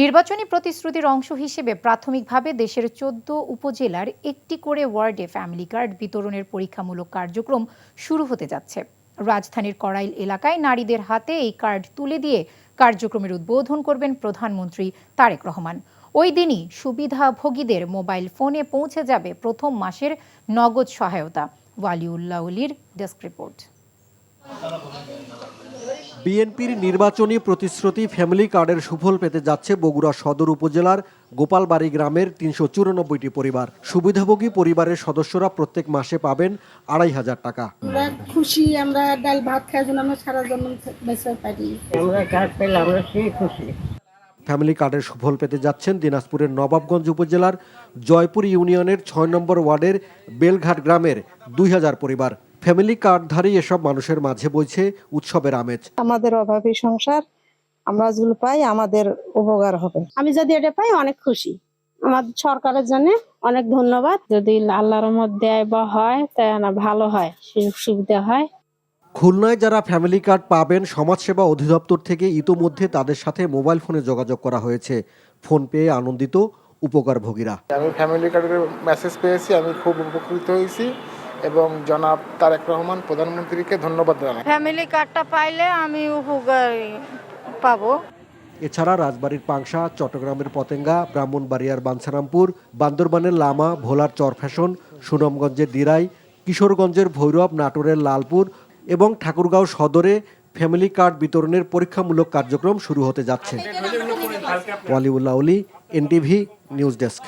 নির্বাচনী প্রতিশ্রুতির অংশ হিসেবে প্রাথমিকভাবে দেশের ১৪ উপজেলার একটি করে ওয়ার্ডে ফ্যামিলি কার্ড বিতরণের পরীক্ষামূলক কার্যক্রম শুরু হতে যাচ্ছে। রাজধানীর কড়াইল এলাকায় নারীদের হাতে এই কার্ড তুলে দিয়ে কার্যক্রমের উদ্বোধন করবেন প্রধানমন্ত্রী তারেক রহমান। ওই দিনই সুবিধাভোগীদের মোবাইল ফোনে পৌঁছে যাবে প্রথম মাসের নগদ সহায়তা। ওয়ালিউল্লাহ অলির ডেস্ক রিপোর্ট। বিএনপির নির্বাচনী প্রতিশ্রুতি ফ্যামিলি কার্ডের সুফল পেতে যাচ্ছে বগুড়া সদর উপজেলার গোপালবাড়ি গ্রামের ৩৯৪টি পরিবার। সুবিধাভোগী পরিবারের সদস্যরা প্রত্যেক মাসে পাবেন ২৫০০ টাকা। আমরা খুশি, আমরা ডাল ভাত খাওয়ার জন্য আমরা সারা জীবন বেঁচে পারি। আমরা কার্ড পেলে আমরা সেই খুশি। ফ্যামিলি কার্ডের সুফল পেতে যাচ্ছেন দিনাজপুরের নবাবগঞ্জ উপজেলার জয়পুর ইউনিয়নের ৬ নম্বর ওয়ার্ডের বেলঘাট গ্রামের ২০০০ পরিবার। ফ্যামিলি কার্ডধারী এসব মানুষের মাঝে বইছে উৎসবের আমেজ। আমাদের অভাবী সংসার, আমরা যদি পাই আমাদের উপকার হবে। আমি যদি এটা পাই অনেক খুশি। আমাদের সরকারের জন্য অনেক ধন্যবাদ। যদি আল্লাহর রহমত দেয় বা হয় তাহলে ভালো হয়, সুযোগ সুবিধা হয়। খুলনায় যারা ফ্যামিলি কার্ড পাবেন, সমাজসেবা অধিদপ্তর থেকে ইতোমধ্যে তাদের সাথে মোবাইল ফোনে যোগাযোগ করা হয়েছে। ফোন পেয়ে আনন্দিত উপকারভোগীরা। আমি ফ্যামিলি কার্ডের মেসেজ পেয়েছি, আমি খুব উপকৃত হয়েছি এবং জনাব তারেক রহমান প্রধানমন্ত্রীকে ধন্যবাদ জানাই। ফ্যামিলি কার্ডটা পাইলে আমি উপকার পাবো। এছাড়া রাজবাড়ীর পাংশা, চট্টগ্রামের পতেঙ্গা, ব্রাহ্মণবাড়িয়ার বাঞ্ছারামপুর, বান্দরবানের লামা, ভোলার চরফ্যাশন, সুনামগঞ্জের দিরাই, কিশোরগঞ্জের ভৈরব, নাটোরের লালপুর এবং ঠাকুরগাঁও সদরে ফ্যামিলি কার্ড বিতরণের পরীক্ষামূলক কার্যক্রম শুরু হতে যাচ্ছে। ওয়ালিউল্লাহ অলি, এনটিভি নিউজ ডেস্ক।